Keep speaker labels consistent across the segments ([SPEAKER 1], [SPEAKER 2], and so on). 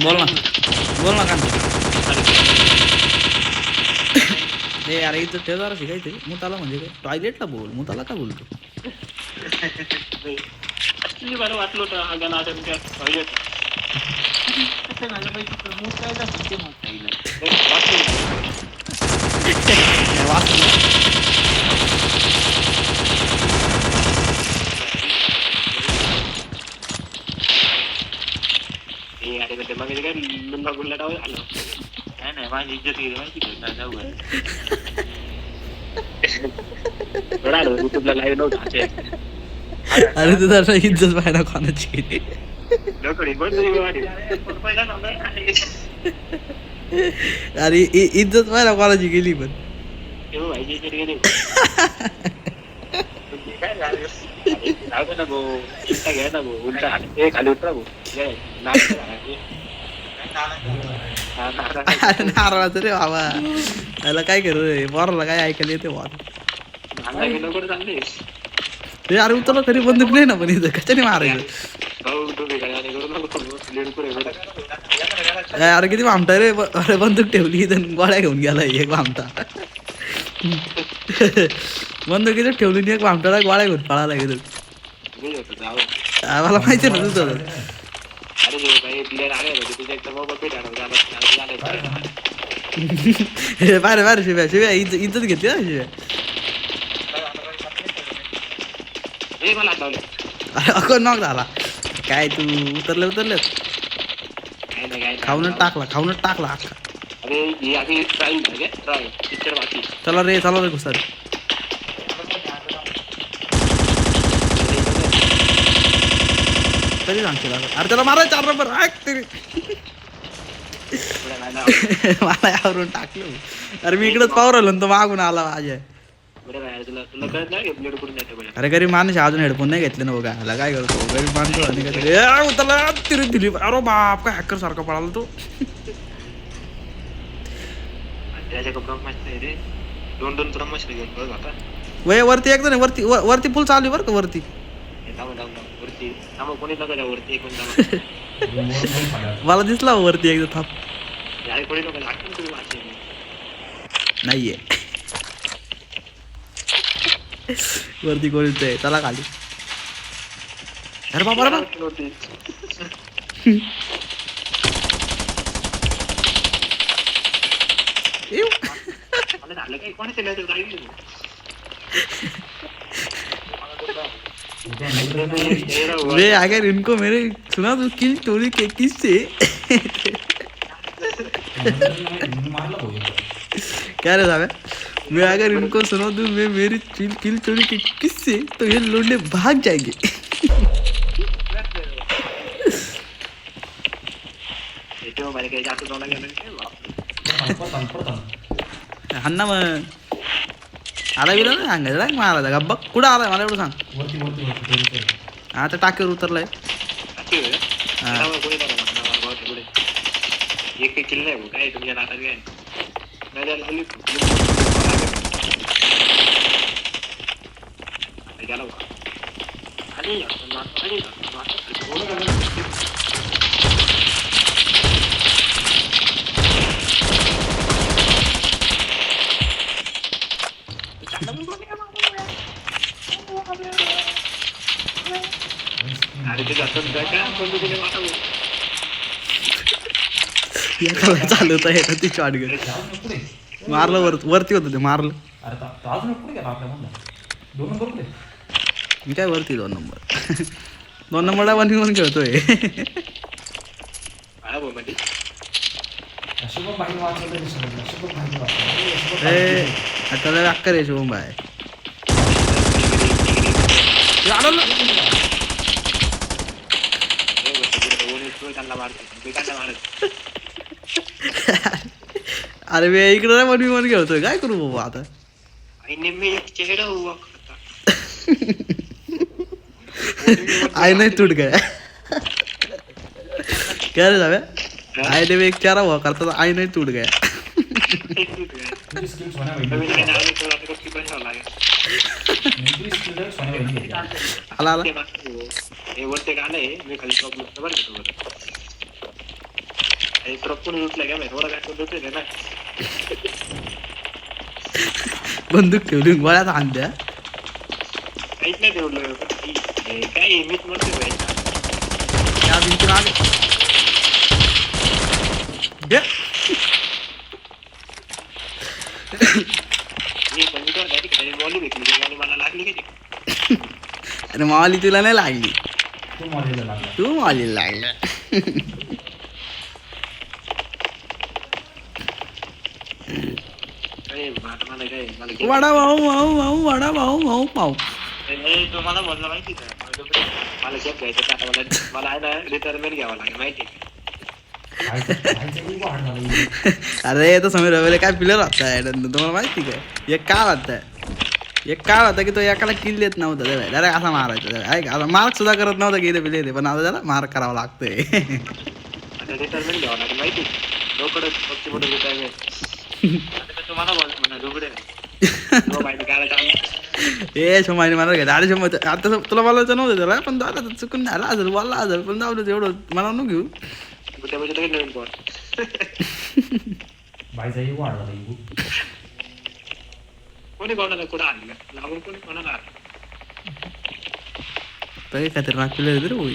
[SPEAKER 1] बोल ना कांत. हे अरे इथं ठेव जरा शिकायचं मुताला म्हणजे काय टॉयलेटला बोल मुताला का बोलतो.
[SPEAKER 2] बरं वाटलं होतं हा गाणं आता टॉयलेट अरे मग काय लिंबा गुल्ला डाव झालं काय नाही माझी इज्जत गेली माहिती का जाऊ युट्यूबला लाईव्ह नव्हतं.
[SPEAKER 1] अरे तुझा इज्जत पाहिजे कोणाची. अरे इज्जत पाहिजे कोणाची गेली पण
[SPEAKER 2] ना गो उलटा घ्या ना गो उलटा खाली उतरा गो
[SPEAKER 1] नारळाचं रे बाबा त्याला काय करू रे बोराला काय ऐकायला येते बोर ते अरे उतरलं तरी बंदूक नाही ना पण इथं कशाने मारायचं. अरे किती भामटा रे अरे बंदूक ठेवली इथं गोळ्या घेऊन गेला एक भामटा. बंदूक इथं ठेवली एक भामटाला गोळ्या घेऊन पळाला इथं. मला माहिती ना तुझं बारे बारे शिव्या शिव्या इज्जत घेतली ना शिव्या. अरे अको नॉक झाला काय तू उतरले खाऊनच टाकला अख्खा. चला रे घुसा रे. कधी सांगशील अरे त्याला मारा 4 नंबर मला यावरून टाकलं. अरे मी इकडेच पावर आलो ना तो मागून आला माझ्या. अरे गरीब माणूस अजून हेडफोन नाही घेतले ना बघा काय करतो गरीब माणूस उतरला तिरी दिली. अरे बाप काय हॅकर सारखा पळाला तो. वय वरती एकदा नाही वरती फुल चालू बरं का वरती. मला दिसला वरती एकदा थाप नाहीये वरती कोणीच आहे चला खाली. अरे बाबा वे अगर इनको मेरे सुना तो किल स्टोरी के किससे क्या रे साहब मैं अगर इनको सुना दूं मैं मेरी किल स्टोरी के किससे तो ये लोंडे भाग जाएंगे. हन्ना मग आला गेला ना सांगायचं महाराजा गब्बा कुठं आलाय मला एवढं सांग. आता टाकीवर उतरलाय. चालवत आहे ती शॉट मारलं वरती होतं ते मारलं. मी काय वरती 2 नंबरला 1v1 खेळतोय. आता अक्कर आहे शुभम भाई. अरे मी इकडे 1v1 खेळतोय काय करू बाबा आता. आई नाही तुट गया क्या रे जावे आई ने एक 4 हुआ करता आई नहीं टूट गया. आला
[SPEAKER 2] ट्रक पण उचला घ्या थोडा काय होते ना
[SPEAKER 1] बंदूक ठेवली गोळ्यात आणत्या
[SPEAKER 2] काहीच नाही ठेवलं काय मीच म्हणतो भाई
[SPEAKER 1] त्या भिंतीला आले हे.
[SPEAKER 2] मी कम्प्युटर बॉली भेटली आणि मला लागली की
[SPEAKER 1] अरे मावाली तुला नाही लागली तू मावालीला लागला वडा भाऊ भाऊ भाऊ वडा भाऊ भाऊ पाऊ
[SPEAKER 2] तुम्हाला बोलला माहिती का मला शेत घ्यायचं आता मला आहे ना रिटायरमेंट घ्यावं लागेल माहिती
[SPEAKER 1] अरे तो समीर रवेले काय प्लेअर होता तुम्हाला माहिती काय एक काळ होता की तो एकाला किल देत नव्हता डायरेक्ट असा मारायचा ऐक मार्क सुद्धा करत नव्हता की इथे पिले पण आता त्याला मार्क करावा लागतोय
[SPEAKER 2] रिटायरमेंट घ्यावं लागेल माहिती लोकडच पक्षी मोठं रिटायरमेंट तुम्हाला बोल म्हणा दुबडे
[SPEAKER 1] ए शोमाने मला घ्या दाडे शोमा आता तुला बोलायचं नव्हतं त्याला पण दादा चुकून झाला असेल बोलला असेल पण जाऊ दे एवढं मला नको घेऊ
[SPEAKER 2] नवीन कोण कोणी कोणाला कुठं आणलं लागून कोणी कोणाला आणलं
[SPEAKER 1] काही खतरनाक प्लेअर रे होई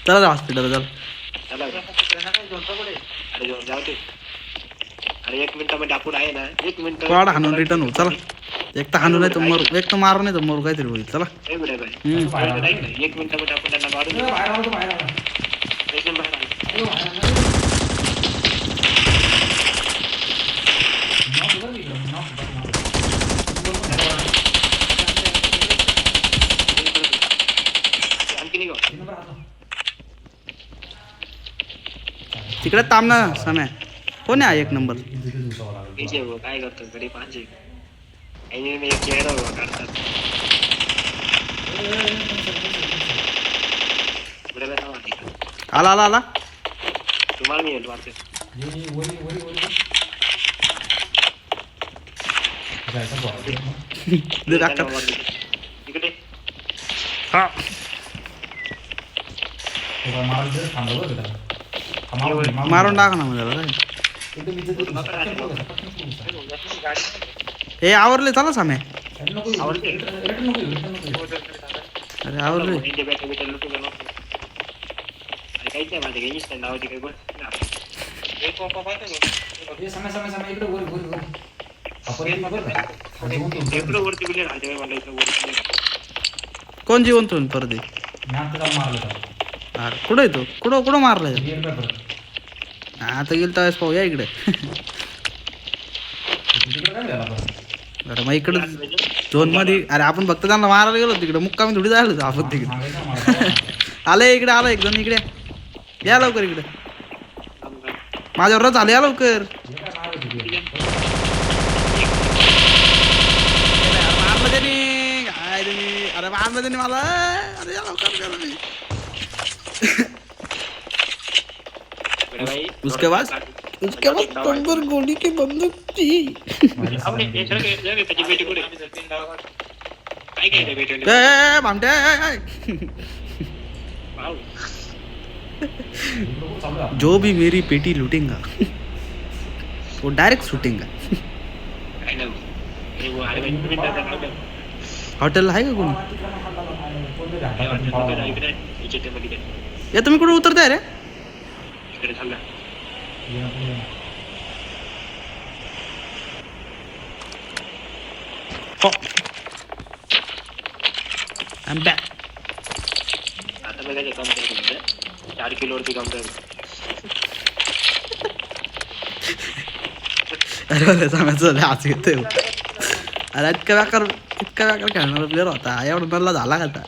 [SPEAKER 1] चला हॉस्पिटल चला
[SPEAKER 2] अरे जाऊ दे अरे 1 मिनिटामध्ये आपण आहे ना 1 मिनिट
[SPEAKER 1] वाडा हाणून रिटर्न हो चला एक तर हाणू नाही तर मरू एक तर मारू नाही तर मरू काहीतरी होईल चला
[SPEAKER 2] 1 मिनिटामध्ये आपण त्यांना मारून
[SPEAKER 1] तिकडे थांब ना समय कोण आहे 1 नंबर
[SPEAKER 2] काय करतो घरी पाहिजे एक चेहरा काढतात
[SPEAKER 1] आला आला आला
[SPEAKER 2] तुम्हाला मी येतो वाटते इकडे
[SPEAKER 1] हा मारून टाका ना मला हे आवरले चला सामे अरे आवरले
[SPEAKER 2] काहीच नाही माझे काही नाही नावाची काही वरती बिले राहते मला इथं
[SPEAKER 1] कोण जिवंत होईल परदे कुठं येतो कुठं मारलाय आता गेल तर पाहू या इकडे अरे मग इकडं झोन मध्ये अरे आपण फक्त त्यांना मारायला गेलो तिकडे मुक्कामी थोडी जायला आपण तिकडे आले इकडे आला एक जण इकडे या लवकर इकडे माझ्यावर रच आले या लवकर मारलं त्याने काय तुम्ही अरे मारलं त्याने मला अरे या लवकर उसके बाद कंबर गोली की बंदूक थी भामटे जो भी मेरी पेटी लूटेगा वो डायरेक्ट शूटिंग हॉटेल आहे का कोणी या तुम्ही कुठे उतरताय रे I'm back.
[SPEAKER 2] आता बघा जे काम करतो 4 किलोवरती काम करतो
[SPEAKER 1] अरे समजलं आज येते अरे इतका व्याकार खेळणारा प्लेअर होता एवढा नल्ला झाला का आता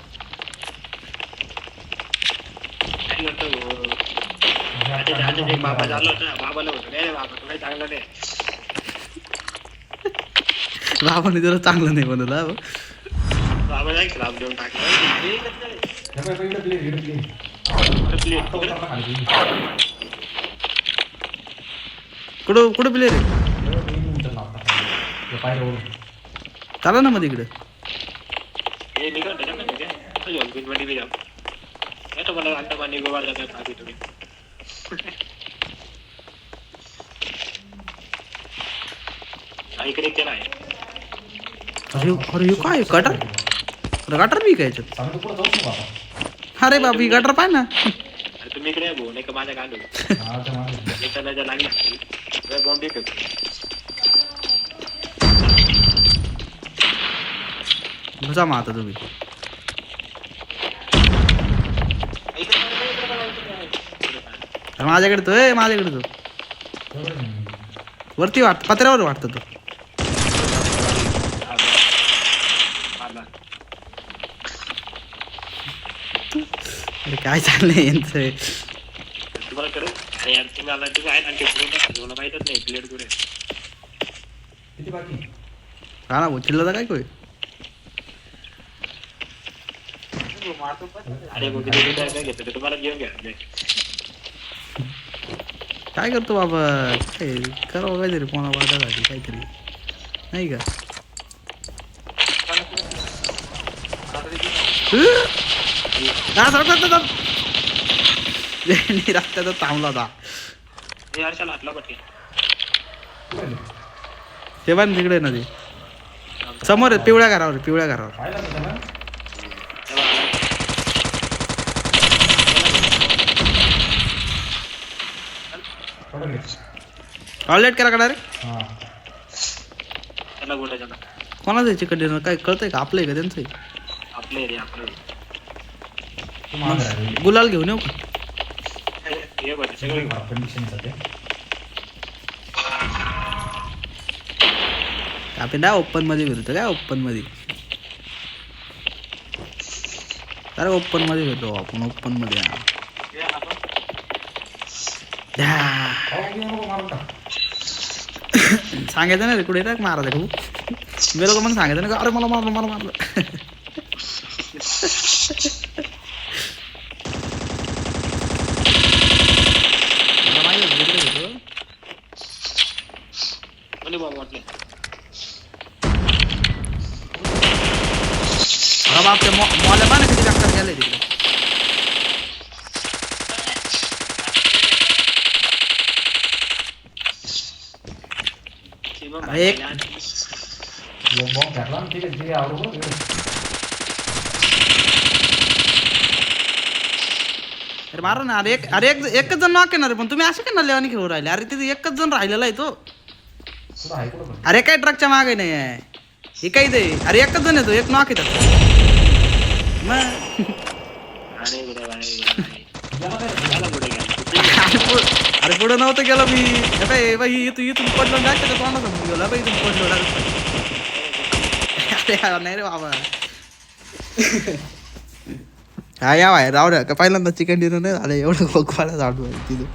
[SPEAKER 2] बाबा झालं होतं बाबाला होतं नाही बाबा तुला चांगलं नाही
[SPEAKER 1] बाबाने जरा चांगलं नाही बनवला
[SPEAKER 2] बाबाला एक श्राप देऊन टाकला
[SPEAKER 1] कुठं प्लेअर आहे चला ना मग इकडे.
[SPEAKER 2] हे निघा त्याच्यामध्ये काय तो जॉब बिन मध्ये जाऊ हे तो मला आता पाणी गोवा जाते बाकी तुम्ही इकडे केला आहे
[SPEAKER 1] अरे अरे काय गटर गटर बी काय अरे बाबी गटर पाय ना.
[SPEAKER 2] अरे तुम्ही इकडे भाऊ नाही का माझ्या गांडू त्याला लागली बॉम्बे
[SPEAKER 1] घुसा मग आता तुम्ही. अरे माझ्याकडे तो माझ्याकडे तो वरती वाट पत्र्यावर वाटतं तो. अरे काय चाललंय यांचं.
[SPEAKER 2] तुम्हाला करू अरे यार तुम्ही आला तुम्ही आहे आणखी मला माहितच नाही प्लेट कुठे
[SPEAKER 1] हा ना भाऊ चिल्ला काय कोय.
[SPEAKER 2] अरे मग तुम्ही काय घेतो तुम्हाला घेऊन घ्या
[SPEAKER 1] काय करतो बाबा काय करावं काहीतरी कोणा वाटायसाठी काहीतरी नाही का. रस्त्याचा थांबला होता
[SPEAKER 2] हे हर्षाला हातला पटके
[SPEAKER 1] ते पण तिकडे ना ते समोर आहे पिवळ्या घरावर पिवळ्या घरावर. टॉयलेट करा कडा रे
[SPEAKER 2] त्याला गोट्याच्या
[SPEAKER 1] कोणाचं आहे चिकन डिनर काय कळतंय का आपलं आहे का त्यांचं आहे?
[SPEAKER 2] आपले रे आपले
[SPEAKER 1] गुलाल घेऊन येऊ का.
[SPEAKER 2] हे बघ सगळे
[SPEAKER 1] आपण काय ओपन मध्ये फिरतो काय ओपन मध्ये. अरे ओपन मध्ये फिरतो आपण ओपन मध्ये. सांगायचं ना रे कुठे टाक मारायचं खूप गेलो का मग सांगायचं ना अरे मला मारलं मला मारलं. मला माहिती होतं तिकडे होतो.
[SPEAKER 2] वाटले
[SPEAKER 1] अरे बापरे मॉल आहे ना किती चक्कर गेले तिकडे. अरे एक अरे मारा ना अरे एकच जण नॉक येणार पण तुम्ही असे का लेवानी खेळून राहिले. अरे तिथे एकच जण राहिलेला आहे तो. अरे काय ट्रकच्या मागे नाही आहे हे काही दे. अरे एकच जण येतो एक नॉक येतात मग. अरे पुढे नव्हतं गेलं मी बाई इथून पडलो जायचं का तोंडा समोर गेला बाई इथून पडलो अरे नाही रे बाबा. हा या बाहेर राहू द्या का पहिल्यांदा चिकन डिनर नाही झालं एवढं बघ मला जाणवं तिथं.